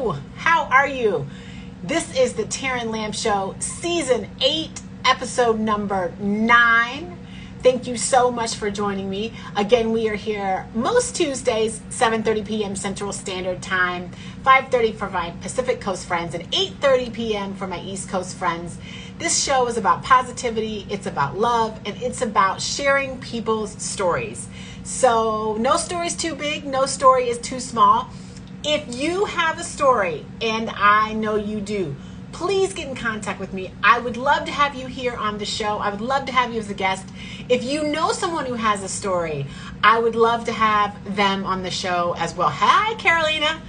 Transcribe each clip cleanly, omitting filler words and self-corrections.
Thru. How are you? This is the Taryn Lamb Show, Season 8, Episode number 9. Thank you so much for joining me. Again, we are here most Tuesdays, 7:30 p.m. Central Standard Time, 5:30 for my Pacific Coast friends, and 8:30 p.m. for my East Coast friends. This show is about positivity, it's about love, and it's about sharing people's stories. So no story is too big, no story is too small. If you have a story, and I know you do, please get in contact with me. I would love to have you here on the show. I would love to have you as a guest. If you know someone who has a story, I would love to have them on the show as well. Hi, Carolina.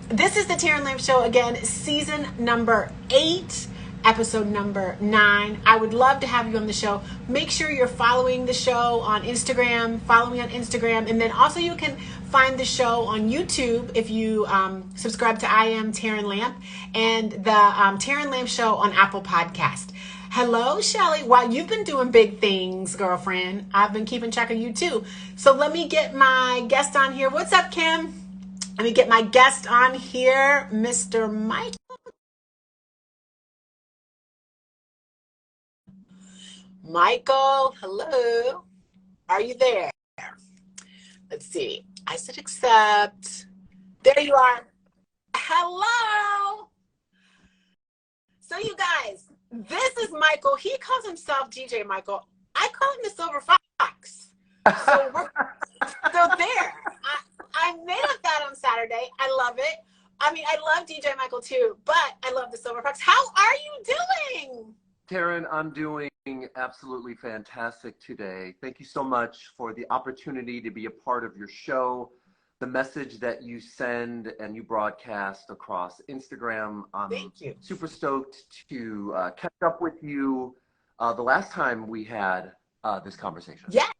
This is the Taryn Lamb Show, again, Season number 8. Episode number 9. I would love to have you on the show. Make sure you're following the show on Instagram. Follow me on Instagram. And then also you can find the show on YouTube if you subscribe to I Am Taryn Lamp, and the Taryn Lamp Show on Apple Podcast. Hello, Shelly. Wow, you've been doing big things, girlfriend. I've been keeping track of you too. So let me get my guest on here. What's up, Kim? Let me get my guest on here, Mr. Mike. Michael, hello. Are you there? Let's see. I said accept. There you are. Hello. So you guys, this is Michael. He calls himself DJ Michael. I call him the Silver Fox. So there. I made up that on Saturday. I love it. I mean, I love DJ Michael too, but I love the Silver Fox. How are you doing? Taryn, I'm doing absolutely fantastic today. Thank you so much for the opportunity to be a part of your show, the message that you send and you broadcast across Instagram. Thank you. Super stoked to catch up with you the last time we had this conversation. Yes.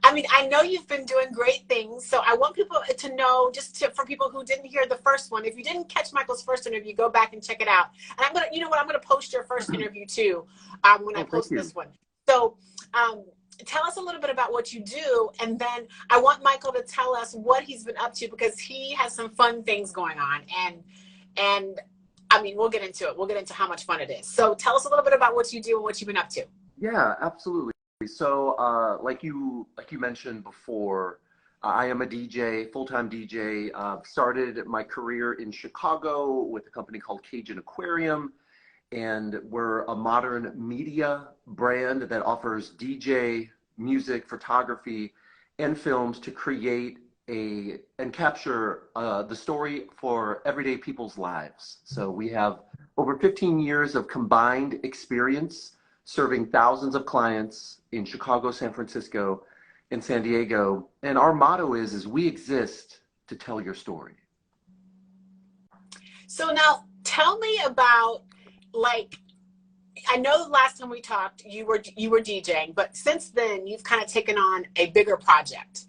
I mean, I know you've been doing great things, so I want people to know, for people who didn't hear the first one, if you didn't catch Michael's first interview, go back and check it out. And I'm going to, I'm going to post your first interview too when I post this one. So tell us a little bit about what you do, and then I want Michael to tell us what he's been up to, because he has some fun things going on. And I mean, we'll get into it. We'll get into how much fun it is. So tell us a little bit about what you do and what you've been up to. Yeah, absolutely. So like you mentioned before, I am a DJ, full-time DJ. Started my career in Chicago with a company called Cajun Aquarium, and we're a modern media brand that offers DJ, music, photography, and films to create and capture the story for everyday people's lives. So we have over 15 years of combined experience serving thousands of clients in Chicago, San Francisco, and San Diego. And our motto is we exist to tell your story. So now tell me about, like, I know the last time we talked, you were DJing, but since then you've kind of taken on a bigger project.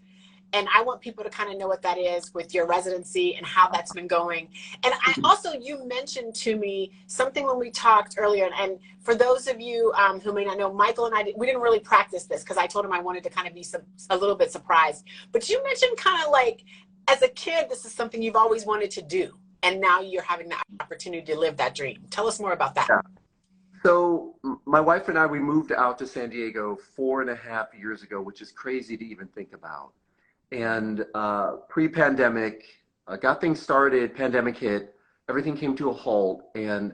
And I want people to kind of know what that is with your residency and how that's been going. And I also, you mentioned to me something when we talked earlier. And for those of you who may not know, Michael and I, we didn't really practice this because I told him I wanted to kind of be a little bit surprised. But you mentioned kind of like, as a kid, this is something you've always wanted to do. And now you're having the opportunity to live that dream. Tell us more about that. Yeah. So my wife and I, we moved out to San Diego 4.5 years ago, which is crazy to even think about. And pre-pandemic, got things started, pandemic hit, everything came to a halt. And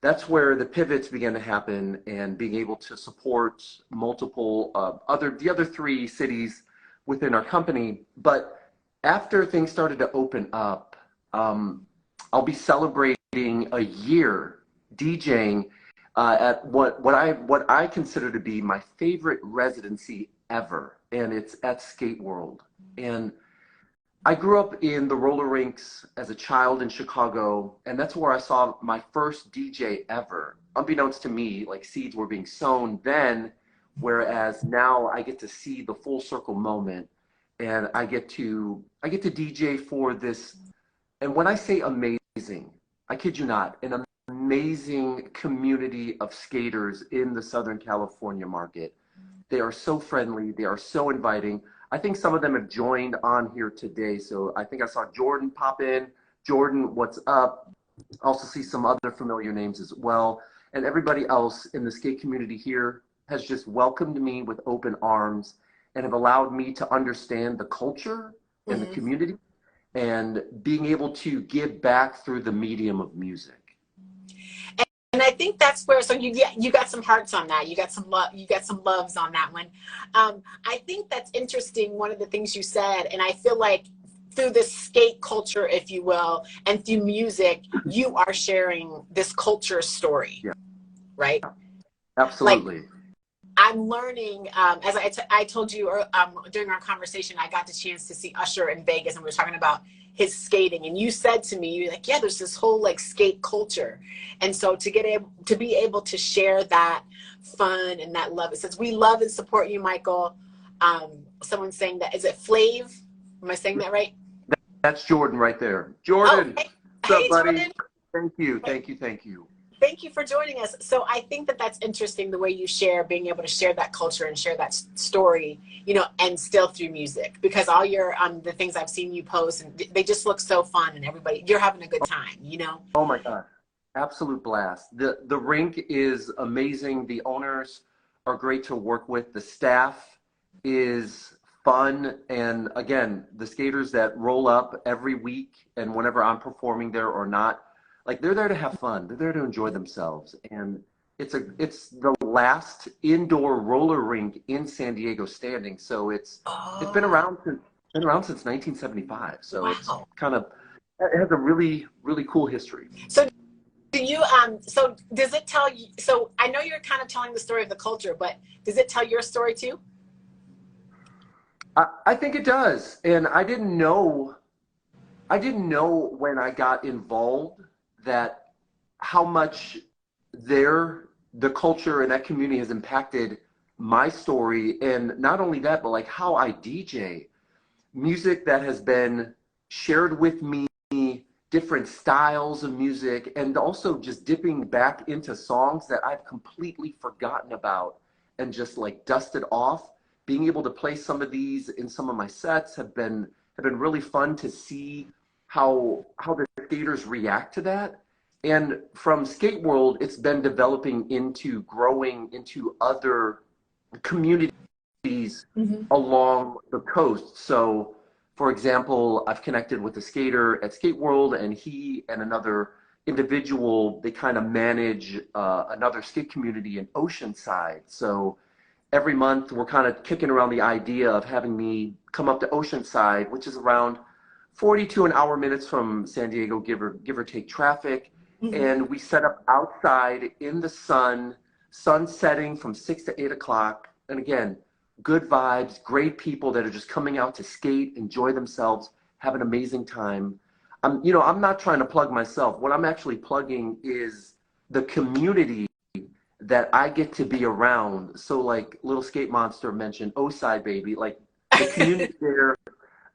that's where the pivots began to happen, and being able to support multiple the other 3 cities within our company. But after things started to open up, I'll be celebrating a year DJing at what I consider to be my favorite residency ever, and it's at Skate World. And I grew up in the roller rinks as a child in Chicago, and that's where I saw my first DJ ever. Unbeknownst to me, like, seeds were being sown then, whereas now I get to see the full circle moment, and I get to DJ for this. And when I say amazing, I kid you not, an amazing community of skaters in the Southern California market. They are so friendly. They are so inviting. I think some of them have joined on here today. So I think I saw Jordan pop in, Jordan, what's up? I also see some other familiar names as well. And everybody else in the skate community here has just welcomed me with open arms and have allowed me to understand the culture and the community and being able to give back through the medium of music. And I think that's where, so you got some hearts on that. You got some love, you got some loves on that one. I think that's interesting. One of the things you said, and I feel like through this skate culture, if you will, and through music, you are sharing this culture story, Yeah. Right? Absolutely. Like, I'm learning, as I told you during our conversation, I got the chance to see Usher in Vegas, and we were talking about his skating. And you said to me, you're like, yeah, there's this whole like skate culture. And so to be able to share that fun and that love, it says, we love and support you, Michael. Someone's saying that, is it Flav? Am I saying that right? That's Jordan right there. Jordan, Oh, hey, what's up, buddy? Jordan. Thank you, thank you, thank you. Thank you for joining us. So I think that that's interesting, the way you share, being able to share that culture and share that story, you know, and still through music, because all your, the things I've seen you post, and they just look so fun, and you're having a good time, you know? Oh my God, absolute blast. The rink is amazing. The owners are great to work with. The staff is fun. And again, the skaters that roll up every week and whenever I'm performing there or not, like, they're there to have fun. They're there to enjoy themselves. And it's the last indoor roller rink in San Diego standing. So it's been around since 1975. So wow. It's kind of, it has a really, really cool history. So do you so does it tell you, so I know you're kind of telling the story of the culture, but does it tell your story too? I think it does. And I didn't know when I got involved that how much the culture and that community has impacted my story. And not only that, but like how I DJ music that has been shared with me, different styles of music, and also just dipping back into songs that I've completely forgotten about and just like dusted off. Being able to play some of these in some of my sets have been really fun to see how the skaters react to that. And from Skate World, it's been developing into growing into other communities along the coast. So, for example, I've connected with a skater at Skate World, and he and another individual, they kind of manage another skate community in Oceanside. So every month we're kind of kicking around the idea of having me come up to Oceanside, which is around 42 an hour minutes from San Diego, give or take traffic. And we set up outside in the sun setting from 6 to 8 o'clock. And again, good vibes, great people that are just coming out to skate, enjoy themselves, have an amazing time. I'm not trying to plug myself. What I'm actually plugging is the community that I get to be around. So like Little Skate Monster mentioned, Oside baby, like the community there,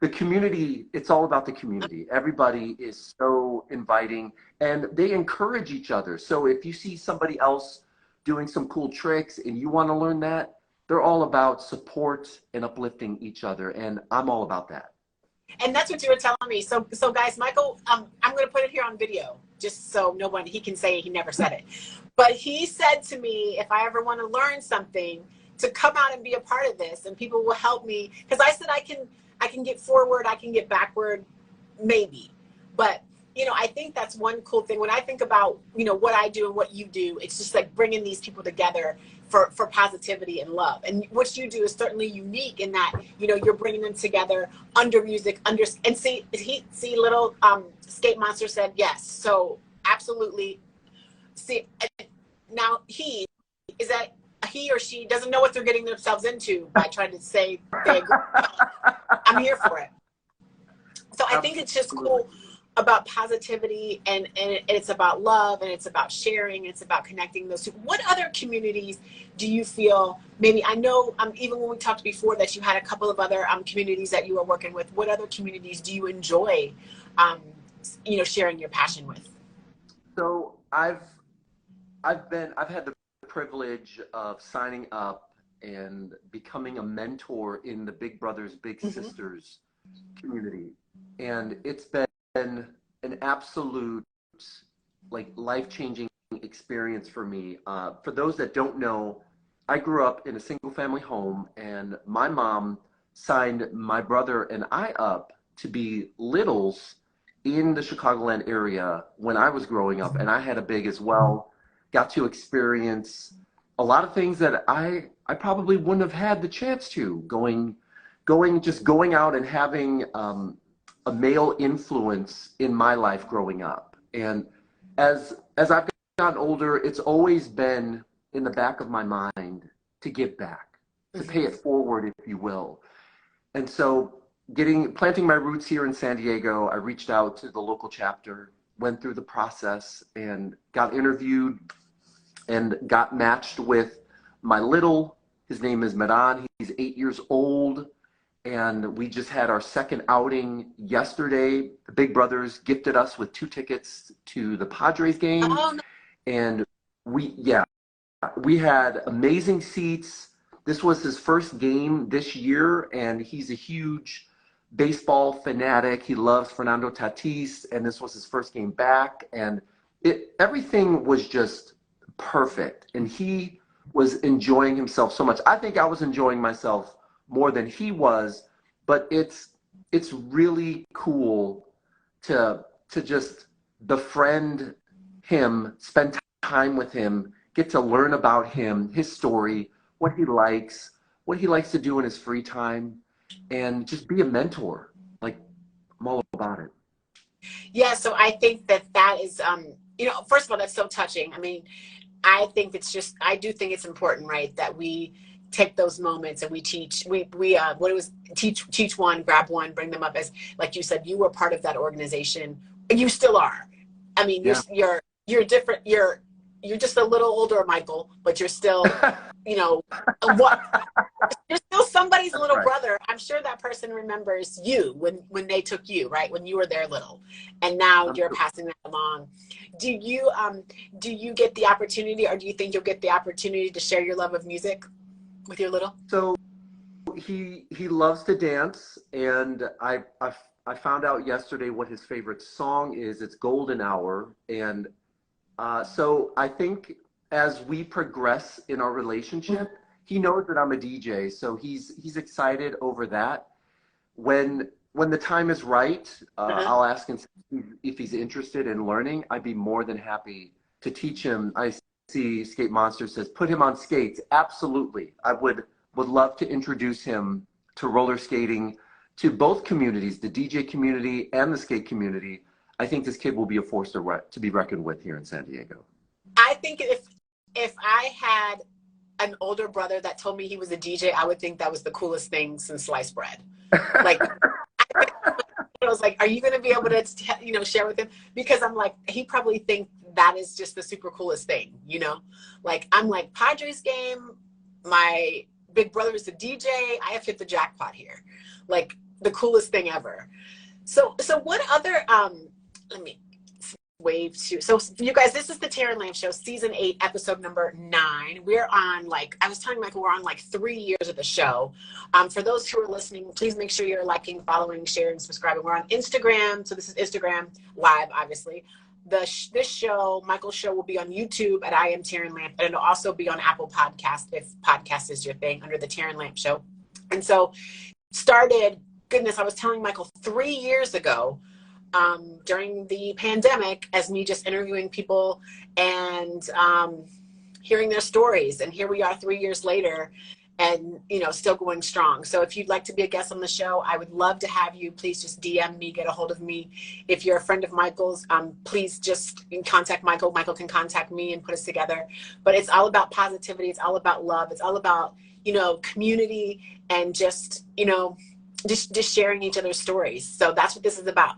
the community, it's all about the community. Everybody is so inviting and they encourage each other. So if you see somebody else doing some cool tricks and you want to learn that, they're all about support and uplifting each other. And I'm all about that. And that's what you were telling me. So guys, Michael, I'm going to put it here on video, just so he can say he never said it. But he said to me, if I ever want to learn something, to come out and be a part of this, and people will help me. Because I said I can get forward, I can get backward, maybe. But, you know, I think that's one cool thing. When I think about, you know, what I do and what you do, it's just like bringing these people together for positivity and love. And what you do is certainly unique in that, you know, you're bringing them together under music, and see little Skate Monster said yes. So absolutely. See, now he or she doesn't know what they're getting themselves into by trying to say they agree. I'm here for it. So I think it's just cool about positivity, and it's about love, and it's about sharing, it's about connecting those two. What other communities do you feel, maybe, I know even when we talked before that you had a couple of other communities that you were working with, what other communities do you enjoy you know, sharing your passion with? So I've had the privilege of signing up and becoming a mentor in the Big Brothers Big Sisters community, and it's been an absolute like life-changing experience for me. For those that don't know, I grew up in a single-family home, and my mom signed my brother and I up to be littles in the Chicagoland area when I was growing up, and I had a big as well. Got to experience a lot of things that I probably wouldn't have had the chance to going out and having a male influence in my life growing up. And as I've gotten older, it's always been in the back of my mind to give back, to pay it forward, if you will. And so planting my roots here in San Diego, I reached out to the local chapter, went through the process, and got interviewed and got matched with my little. His name is Medan. He's 8 years old. And we just had our second outing yesterday. The Big Brothers gifted us with 2 tickets to the Padres game. Oh, no. And we had amazing seats. This was his first game this year, and he's a huge baseball fanatic. He loves Fernando Tatis, and this was his first game back. And everything was just perfect. And he was enjoying himself so much. I think I was enjoying myself more than he was, but it's really cool to just befriend him, spend time with him, get to learn about him, his story, what he likes to do in his free time, and just be a mentor. Like, I'm all about it. Yeah, so I think that is, first of all, that's so touching. I mean, I do think it's important, right, that we take those moments and we teach, teach one, grab one, bring them up. As, like you said, you were part of that organization, and you still are. I mean, you're different. You're just a little older, Michael, but you're still, you're still somebody's little brother. I'm sure that person remembers you when they took you, right? When you were their little, and now you're passing that along. Do you get the opportunity, or do you think you'll get the opportunity to share your love of music with your little? So he loves to dance, and I found out yesterday what his favorite song is. It's Golden Hour. And so I think as we progress in our relationship, he knows that I'm a DJ, so he's excited over that. When the time is right, I'll ask him if he's interested in learning. I'd be more than happy to teach him. I see Skate Monster says, put him on skates. Absolutely. I would love to introduce him to roller skating, to both communities, the DJ community and the skate community. I think this kid will be a force to be reckoned with here in San Diego. I think if I had an older brother that told me he was a DJ, I would think that was the coolest thing since sliced bread. Like, I was like, are you going to be able to, share with him? Because I'm like, he probably think that is just the super coolest thing, Like, I'm like, Padres game, my big brother is a DJ. I have hit the jackpot here. Like, the coolest thing ever. So what other, let me wave to. So you guys, this is the Taryn Lamb Show, season 8, episode number 9. We're on, like, I was telling Michael, we're on like 3 years of the show. For those who are listening, please make sure you're liking, following, sharing, subscribing. We're on Instagram. So this is Instagram Live, obviously. This show, Michael's show, will be on YouTube at I Am Taryn Lamp, and it'll also be on Apple Podcast if podcast is your thing, under the Taryn Lamp Show. And so I was telling Michael 3 years ago, during the pandemic, as me just interviewing people and hearing their stories. And here we are 3 years later, and still going strong. So if you'd like to be a guest on the show, I would love to have you. Please just DM me, get a hold of me. If you're a friend of Michael's, please just contact Michael. Michael can contact me and put us together. But it's all about positivity. It's all about love. It's all about, community, and just sharing each other's stories. So that's what this is about.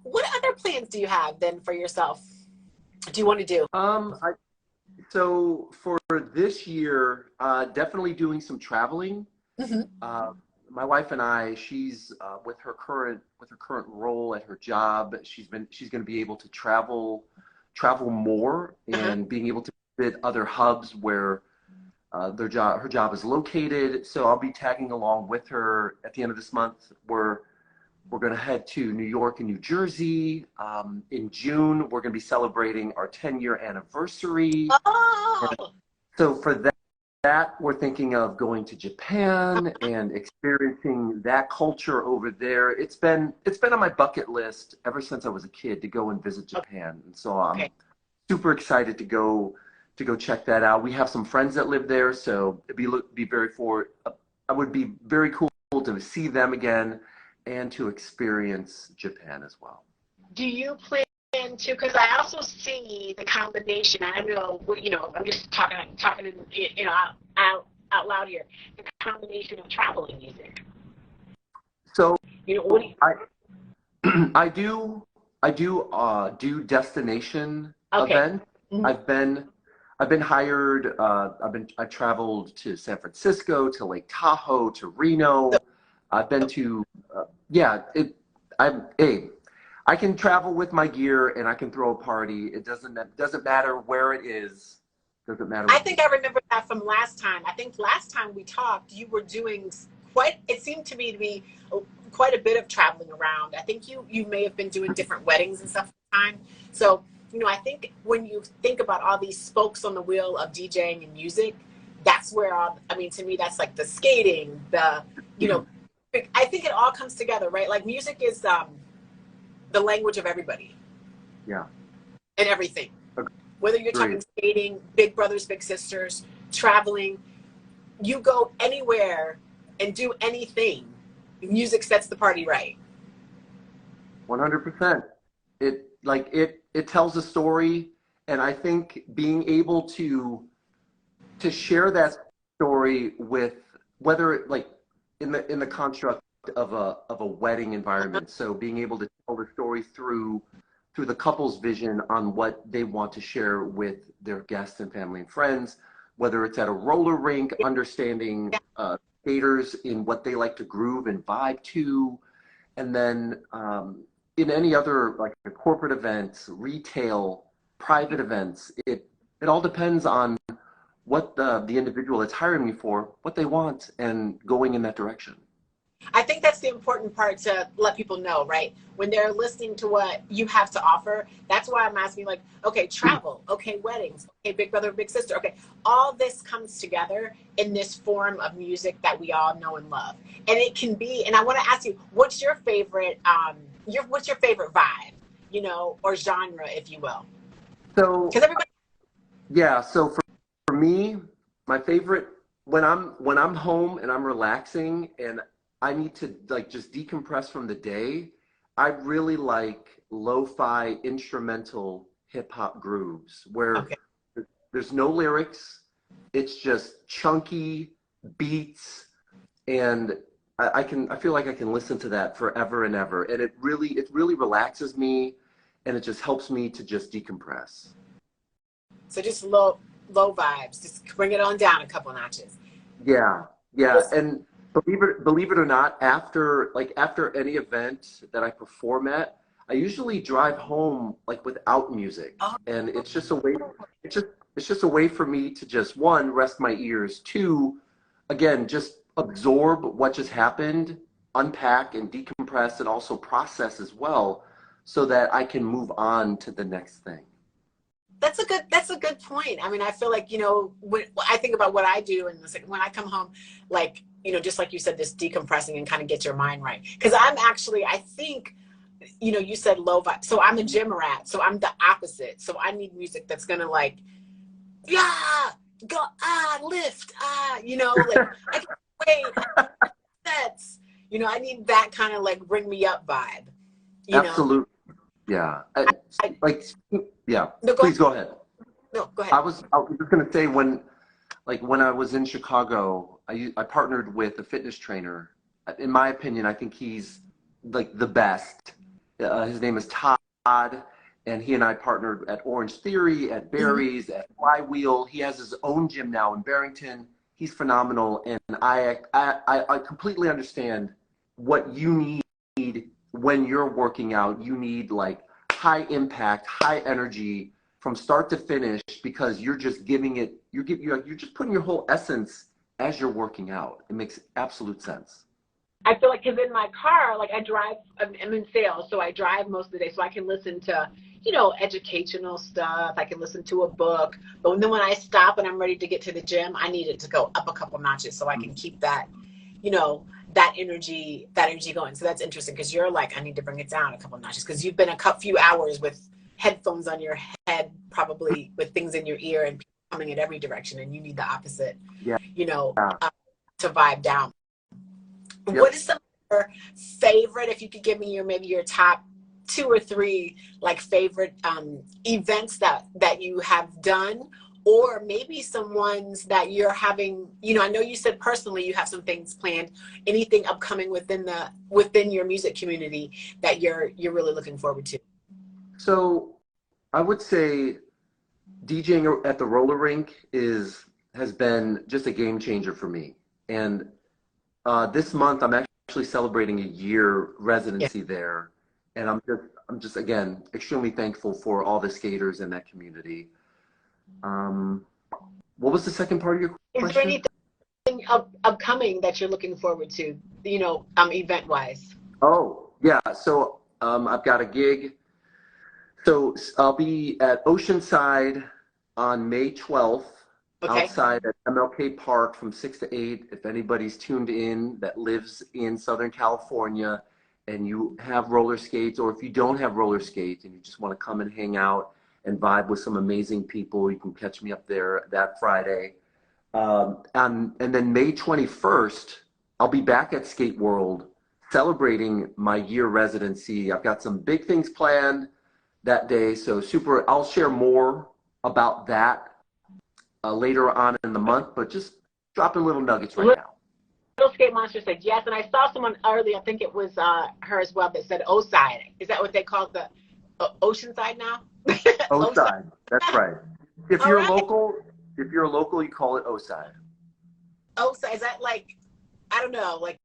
What other plans do you have then for yourself? Do you want to do? So for this year, definitely doing some traveling. My wife and I, she's with her current role at her job, she's going to be able to travel more, and being able to visit other hubs where her job is located. So I'll be tagging along with her at the end of this month. We're We're going to head to New York and New Jersey. In June, we're going to be celebrating our 10-year anniversary. And Oh, so for that, we're thinking of going to Japan and experiencing that culture over there. It's been on my bucket list ever since I was a kid to go and visit Japan. And so I'm okay. super excited to go check that out. We have some friends that live there, so I would be very cool to see them again and to experience Japan as well. Do you plan to? Because I also see the combination. I know, I'm just talking, out loud here. The combination of travel and music. So What do you? I I do destination Okay. events. Mhm. I've been hired. I traveled to San Francisco, to Lake Tahoe, to So, Reno. I've been to yeah. Hey, I can travel with my gear and I can throw a party. It doesn't matter where it is. Doesn't matter I what think music. I remember that from last time. I think last time we talked, you were doing quite. It seemed to me to be quite a bit of traveling around. I think you may have been doing different weddings and stuff at the time. So I think when you think about all these spokes on the wheel of DJing and music, that's where I mean, to me, that's like the skating, the you know, I think it all comes together, right? Like music is the language of everybody Yeah, and everything. Whether you're talking agreed. skating, big brothers, big sisters, traveling, you go anywhere and do anything. Music sets the party right. 100%. It tells a story, and I think being able to share that story with whether like in the construct of a wedding environment. So being able to tell the story through the couple's vision on what they want to share with their guests and family and friends, whether it's at a roller rink, understanding skaters in what they like to groove and vibe to, and then in any other like corporate events, retail, private events, it all depends on what the individual that's hiring me for, what they want, and going in that direction. I think that's the important part to let people know, right? When they're listening to what you have to offer, that's why I'm asking, like, okay, travel, okay, weddings, okay, big brother, big sister, okay, all this comes together in this form of music that we all know and love, and it can be. And I want to ask you, what's your favorite, what's your favorite vibe, or genre, if you will? So Because everybody, yeah, so for me, my favorite when I'm home and I'm relaxing and I need to like just decompress from the day, I really like lo-fi instrumental hip hop grooves where okay. there's no lyrics, it's just chunky beats, and I feel like I can listen to that forever and ever, and it really relaxes me, and it just helps me to just decompress. So just low vibes, just bring it on down a couple notches. Yeah, yeah, Listen, and believe it or not, after any event that I perform at, I usually drive home like without music, oh, and it's just it's just a way for me to just one rest my ears, two, again just absorb what just happened, unpack and decompress, and also process as well, so that I can move on to the next thing. that's a good point. I mean, I feel like, when I think about what I do, and it's like when I come home, like, just like you said, this decompressing and kind of get your mind right. Because I think, you said low vibe. So I'm a gym rat. So I'm the opposite. So I need music that's gonna like, yeah, go, lift, like I can wait, sets. I need that kind of like bring me up vibe. You know, Absolutely, yeah. I Like, yeah. no go Please go ahead. no go ahead. I was just gonna say when I was in Chicago, I partnered with a fitness trainer. In my opinion, I think he's like the best. His name is Todd, and he and I partnered at Orange Theory, at Mhm. Barry's, at Flywheel. He has his own gym now in Barrington. He's phenomenal, and I completely understand what you need when you're working out. You need like high impact, high energy from start to finish because you're just giving it. You're just putting your whole essence as you're working out. It makes absolute sense. I feel like, because in my car, like I drive, I'm in sales, so I drive most of the day, so I can listen to, educational stuff. I can listen to a book. But then when I stop and I'm ready to get to the gym, I need it to go up a couple notches so I can keep that, that energy going. So that's interesting, because you're like, I need to bring it down a couple notches, because you've been a few hours with headphones on your head, probably with things in your ear and coming in every direction, and you need the opposite, Yeah. To vibe down. Yep. What is some of your favorite, if you could give me maybe your top 2 or 3 like favorite events that you have done, or maybe some ones that you're having, I know you said personally you have some things planned, anything upcoming within your music community that you're really looking forward to? So I would say DJing at the roller rink has been just a game changer for me. And this month I'm actually celebrating a year residency there, and I'm just again extremely thankful for all the skaters in that community. What was the second part of your question? Is there anything upcoming that you're looking forward to, event wise? Oh yeah, so I've got a gig. So I'll be at Oceanside on May 12th. Okay. Outside at MLK Park from 6 to 8. If anybody's tuned in that lives in Southern California and you have roller skates, or if you don't have roller skates and you just want to come and hang out and vibe with some amazing people, you can catch me up there that Friday. And then May 21st, I'll be back at Skate World celebrating my year residency. I've got some big things planned that day, so I'll share more about that later on in the month, but just dropping little nuggets right now. Little Skate Monster said yes, and I saw someone earlier, I think it was her as well, that said O-side. Is that what they call the Oceanside now? O-side, that's right. If you're a local, you call it O-side. O-side, is that like, I don't know, like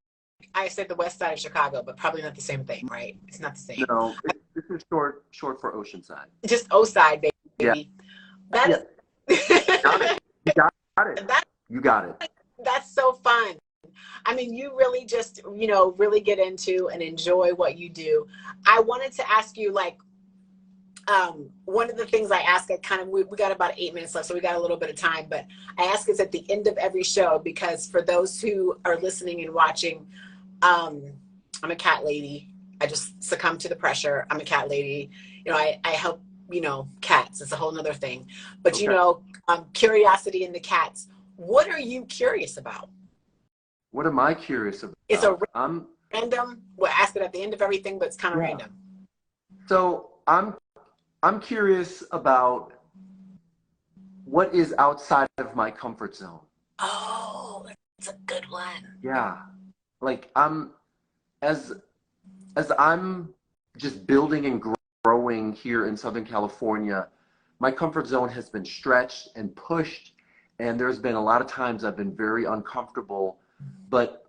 I said the west side of Chicago, but probably not the same thing, right? It's not the same. No, this is short for Oceanside. Just O-side, baby. Yeah. That You got it. You got it. That's so fun. I mean, you really just, really get into and enjoy what you do. I wanted to ask you, like, one of the things I ask, we got about 8 minutes left, so we got a little bit of time, but I ask this at the end of every show, because for those who are listening and watching, I'm a cat lady. I just succumb to the pressure. I'm a cat lady. I help, cats. It's a whole nother thing. But, Okay. Curiosity in the cats. What are you curious about? What am I curious about? It's a random. We'll ask it at the end of everything, but it's kind of random. So I'm curious about what is outside of my comfort zone. Oh, that's a good one. Yeah. Like as I'm just building and growing here in Southern California, my comfort zone has been stretched and pushed, and there's been a lot of times I've been very uncomfortable, but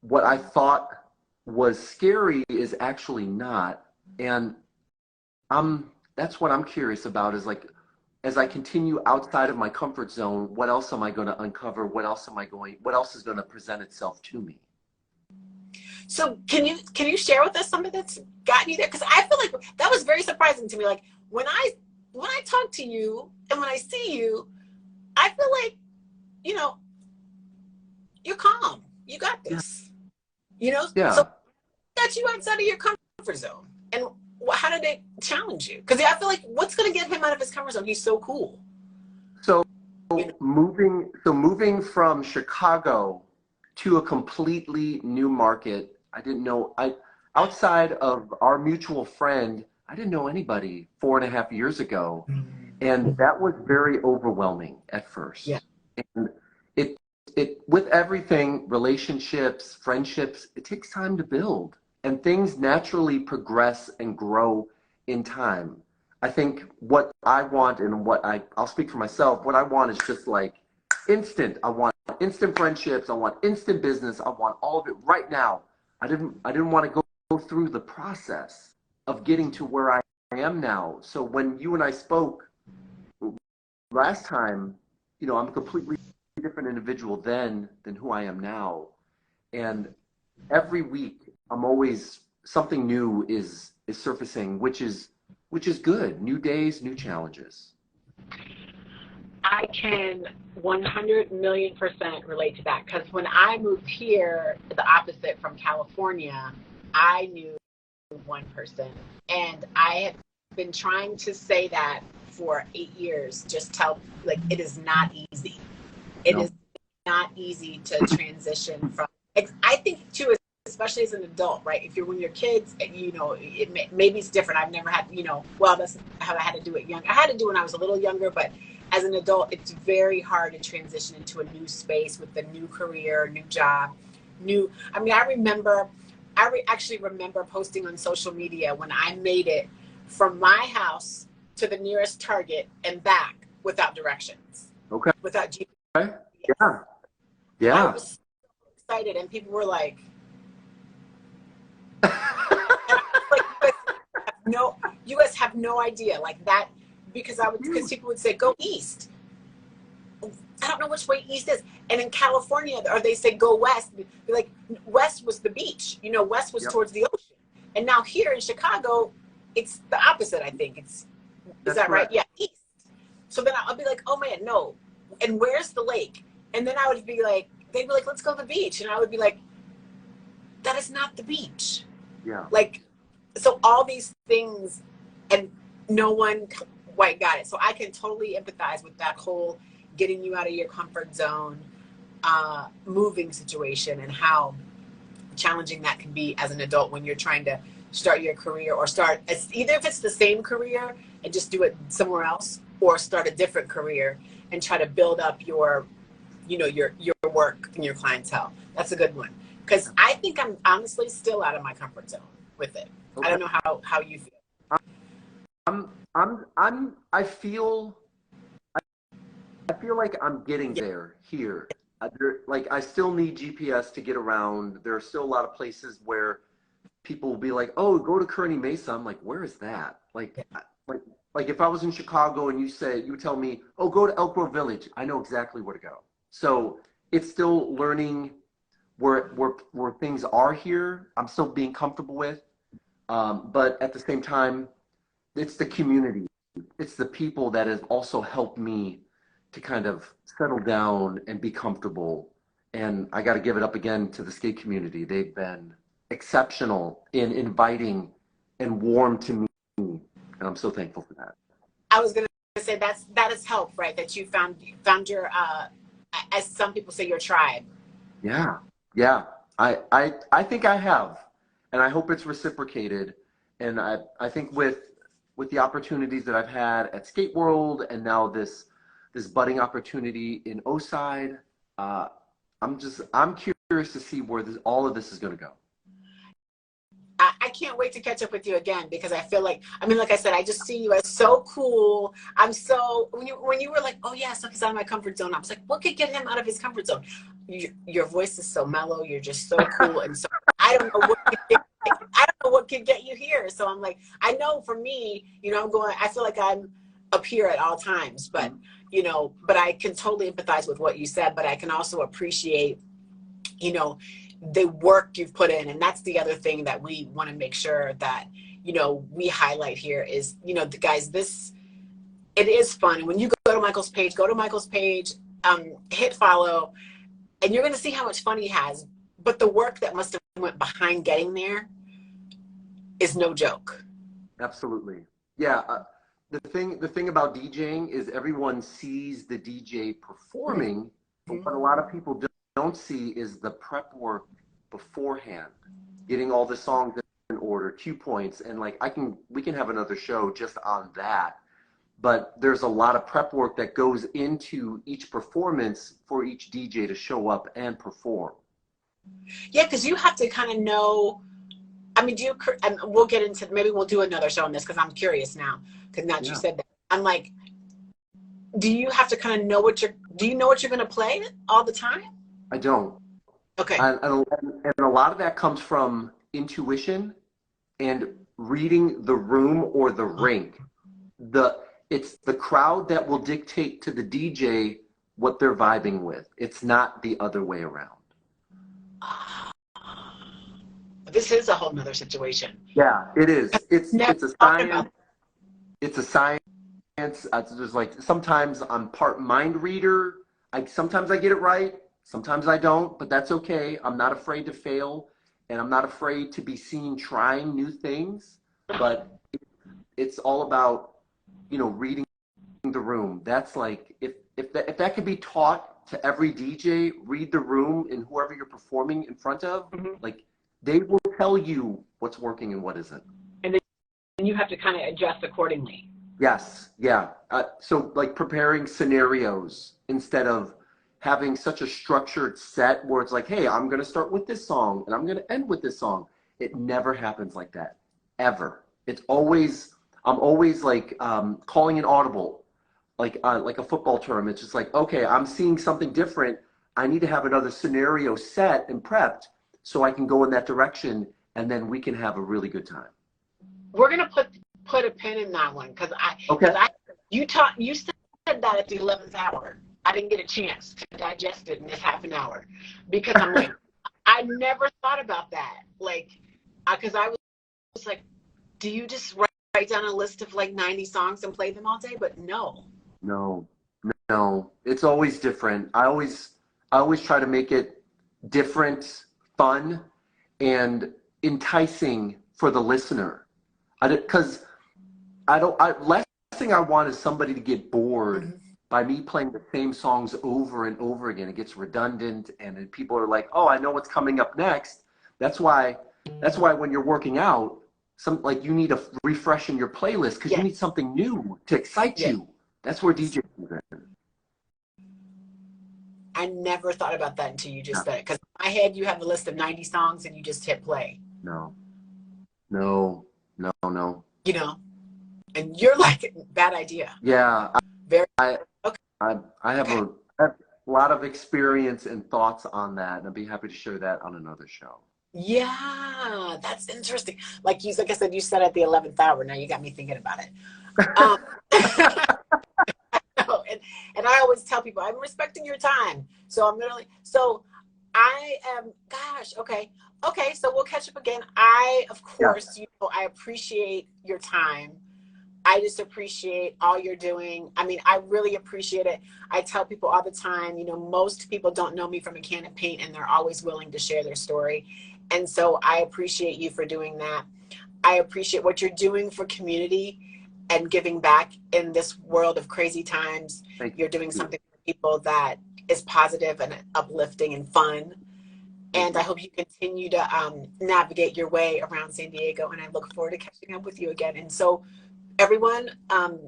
what I thought was scary is actually not. And that's what I'm curious about, is like, as I continue outside of my comfort zone, what else am I going to uncover? What else is going to present itself to me? So can you share with us something that's gotten you there? Because I feel like that was very surprising to me. Like when I talk to you and when I see you, I feel like, you're calm. You got this. Yeah. So got you outside of your comfort zone. And how did it challenge you? Because I feel like, what's going to get him out of his comfort zone? He's so cool. So moving from Chicago to a completely new market, I didn't know. Outside of our mutual friend, I didn't know anybody 4.5 years ago, and that was very overwhelming at first. Yeah. And it with everything, relationships, friendships, it takes time to build, and things naturally progress and grow in time. I think what I want, and I'll speak for myself, what I want is just like instant. I want instant friendships. I want instant business. I want all of it right now. I didn't want to go through the process of getting to where I am now. So when you and I spoke last time, I'm a completely different individual then than who I am now. And every week I'm always something new is surfacing, which is good. New days, new challenges. I can 100,000,000% relate to that, because when I moved here, the opposite from California, I knew one person, and I have been trying to say that for 8 years. Just tell, like, it is not easy. It No. is not easy to transition from. I think too, especially as an adult, right? If you're when you're kids, you know, maybe it's different. I've never had, you know, well, that's how I had to do it young. I had to do it when I was a little younger, but as an adult, it's very hard to transition into a new space with a new career, new job, new. I mean, I remember, actually remember posting on social media when I made it from my house to the nearest Target and back without directions, Okay. without GPS. Okay. Yeah. I Yeah. was so excited, and people were like, no, you guys have no idea, like that, because people would say go east. I don't know which way east is. And in California, or they say go west. Like, west was the beach, you know, west was towards the ocean. And now here in Chicago, it's the opposite, I think. Is that right? Yeah, east. So then I'll be like, oh man, no. And where's the lake? And then I would be like, they'd be like, let's go to the beach. And I would be like, that is not the beach. Yeah. Like, so all these things, and no one quite got it. So I can totally empathize with that whole getting you out of your comfort zone, moving situation, and how challenging that can be as an adult when you're trying to start your career, or either if it's the same career and just do it somewhere else, or start a different career and try to build up your, you know, your work and your clientele. That's a good one, because I think I'm honestly still out of my comfort zone with it. Okay. I don't know how you feel. I feel like I'm getting there here. Like, I still need GPS to get around. There are still a lot of places where people will be like, "Oh, go to Kearny Mesa." I'm like, "Where is that?" Like if I was in Chicago and you tell me, "Oh, go to Elk Grove Village," I know exactly where to go. So it's still learning where things are here. I'm still being comfortable with, but at the same time, it's the community, it's the people that have also helped me to kind of settle down and be comfortable. And I got to give it up again to the skate community. They've been exceptional in inviting and warm to me, and I'm so thankful for that. I was going to say that has helped, right? That you found your, as some people say, your tribe. Yeah. I think I have, and I hope it's reciprocated. And I think with the opportunities that I've had at Skate World, and now this budding opportunity in Oside, I'm curious to see where all of this is going to go. I can't wait to catch up with you again, because I feel like, I mean, like I said, I just see you as so cool. I'm so, when you were like, oh yeah, so he's out of my comfort zone, I was like, what could get him out of his comfort zone? Your voice is so mellow. You're just so cool. And so I don't know what could get you here. So I'm like, I know for me, you know, I feel like I'm up here at all times, but you know, but I can totally empathize with what you said, but I can also appreciate, you know, the work you've put in. And that's the other thing that we want to make sure that, you know, we highlight here is, you know, the guys, it is fun. And when you go to Michael's page, hit follow, and you're going to see how much fun he has. But the work that must have went behind getting there is no joke. Absolutely. Yeah. The thing about DJing is everyone sees the DJ performing, but what a lot of people don't see is the prep work beforehand, getting all the songs in order, cue points, and like we can have another show just on that. But there's a lot of prep work that goes into each performance for each DJ to show up and perform. Yeah, because you have to kind of know. I mean, and we'll get into, maybe we'll do another show on this, because I'm curious now. Because now that you said that, I'm like, do you have to kind of know do you know what you're going to play all the time? I don't. Okay. And a lot of that comes from intuition and reading the room or the rink. It's the crowd that will dictate to the DJ what they're vibing with. It's not the other way around. this is a whole nother situation. Yeah, it is. Never It's a thought science. about It's a science. There's like sometimes I'm part mind reader. Sometimes I get it right, sometimes I don't, but that's okay. I'm not afraid to fail, and I'm not afraid to be seen trying new things. But it's all about, reading the room. That's like if that could be taught to every DJ, read the room and whoever you're performing in front of, like they will tell you what's working and what isn't. And then you have to kind of adjust accordingly. Yes, yeah. So like preparing scenarios instead of having such a structured set where it's like, hey, I'm going to start with this song and I'm going to end with this song. It never happens like that, ever. I'm always like calling an audible, like a football term. It's just like, okay, I'm seeing something different. I need to have another scenario set and prepped so I can go in that direction, and then we can have a really good time. We're going to put a pin in that one because you said that at the 11th hour. I didn't get a chance to digest it in this half an hour because I'm like, I never thought about that. Like, because I was like, do you just write down a list of like 90 songs and play them all day? But no. It's always different. I always try to make it different, fun, and enticing for the listener. Because last thing I want is somebody to get bored by me playing the same songs over and over again. It gets redundant, and then people are like, "Oh, I know what's coming up next." That's why when you're working out, you need a refresh in your playlist because you need something new to excite you. That's where DJ comes in. I never thought about that until you just said it. Because in my head, you have a list of 90 songs and you just hit play. No. And you're like, bad idea. Yeah. I have Okay. a lot of experience and thoughts on that, and I'd be happy to share that on another show. Yeah, that's interesting. Like I said, you said at the 11th hour. Now you got me thinking about it. And I always tell people, I'm respecting your time. So I am, gosh, okay. So we'll catch up again. Of course, I appreciate your time. I just appreciate all you're doing. I mean, I really appreciate it. I tell people all the time, most people don't know me from a can of paint, and they're always willing to share their story. And so I appreciate you for doing that. I appreciate what you're doing for community and giving back in this world of crazy times. You're doing something for people that is positive and uplifting and fun. And I hope you continue to navigate your way around San Diego. And I look forward to catching up with you again. And so, everyone,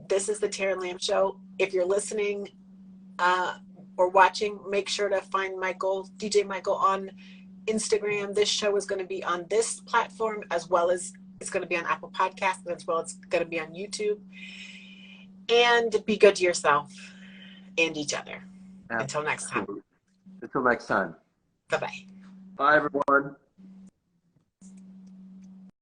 this is the Taryn Lamb Show. If you're listening or watching, make sure to find DJ Michael, on Instagram. This show is going to be on this platform, as well as it's going to be on Apple Podcasts, as well as it's going to be on YouTube. And be good to yourself and each other. Absolutely. Until next time. Until next time. Bye-bye. Bye, everyone.